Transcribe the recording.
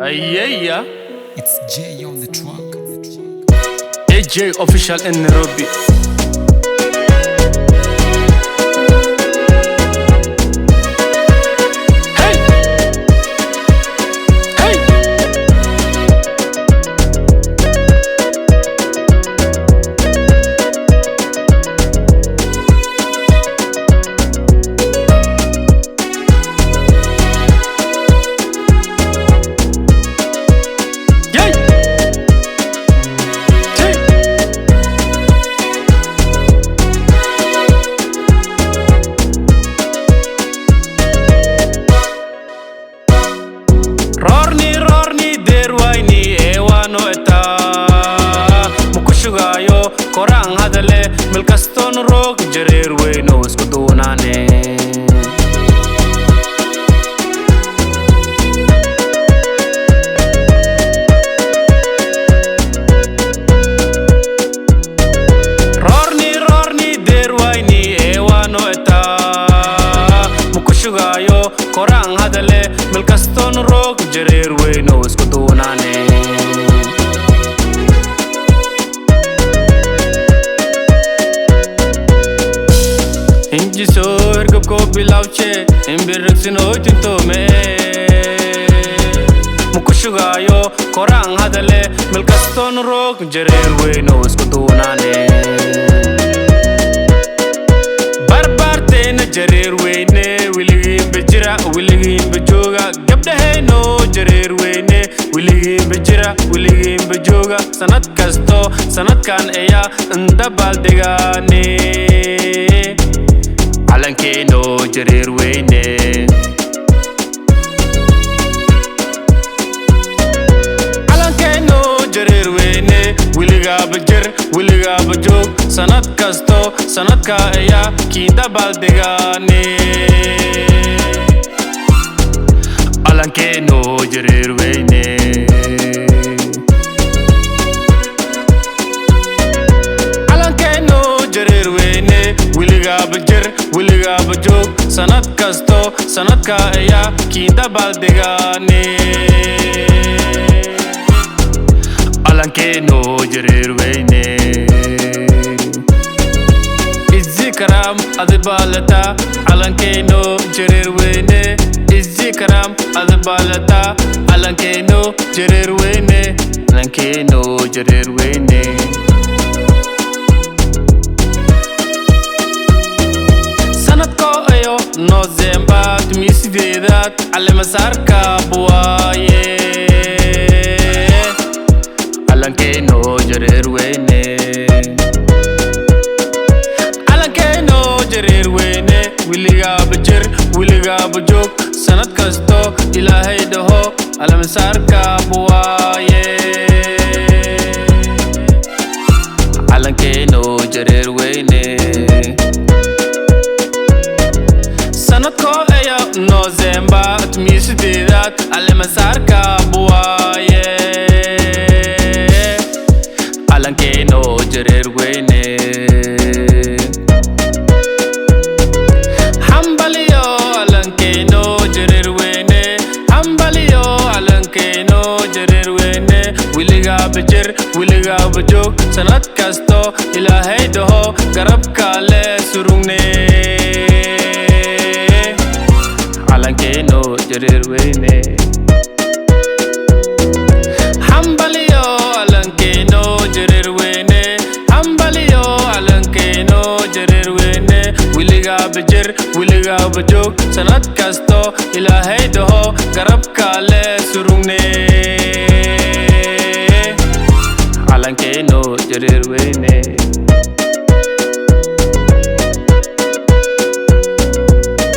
Yeah. It's J on the track. AJ official in Nairobi. Hey, hey. Yay. Hey. Rorni der Weyne ewano eta mukushugayo korang hadale milkaston rog Jareer Weyne isku doonane Rorni der Weyne ewano eta mukushugayo korang hadale milkaston rog Jareer Weyne isku doonane Inji so ergab ko bilawche imbirksino tinto me mukushugayo korang hadale milkaston rog Jareer Weyne isku doonane barbarte na Jareer Weyne wiligin bejira wiligin bejoga gabda heyno Jareer Weyne wiligin bejira wiligin bejoga sanad kasto sanadkan eya ndabal degane Calankeyn Jareer Weyne Calankeyn Jareer Weyne wiliga bejir wiliga bejog sanad kasto sanadka eya kindabal degane Calankeyn Jareer Weyne Calankeyn Jareer Weyne wiliga bejir wiliga bejog sanad kasto sanadka eya kindabal degane Calankeyn Jareer Weyne Izikaram adbalata Calankeyn Jareer Weyne Izikaram adbalata Calankeyn Jareer Weyne Calankeyn Jareer Weyne sanadko ayo November tumisidedad alemasarka buaye Calankeyn Jareer Weyne Calankeyn Jareer Weyne wiliga bejir wiliga bejog sanad kasto ilaahay dhaho alemasarka buaye Calankeyn Jareer Weyne sanadko ayo November tumisidedad alemasarka buaye Calankeyn Jareer Weyne Hambaliyo Calankeyn Jareer Weyne Hambaliyo Calankeyn Jareer Weyne wiliga bejir wiliga bejog sanad kasto ilaahay dhaho garabka le surungne Calankeyn Jareer Weyne Hambaliyo Calankeyn Jareer Weyne Hambaliyo Calankeyn Jareer Weyne wiliga bejir wiliga bejog sanad kasto ilaahay dhaho garabka le surungne Calankeyn Jareer Weyne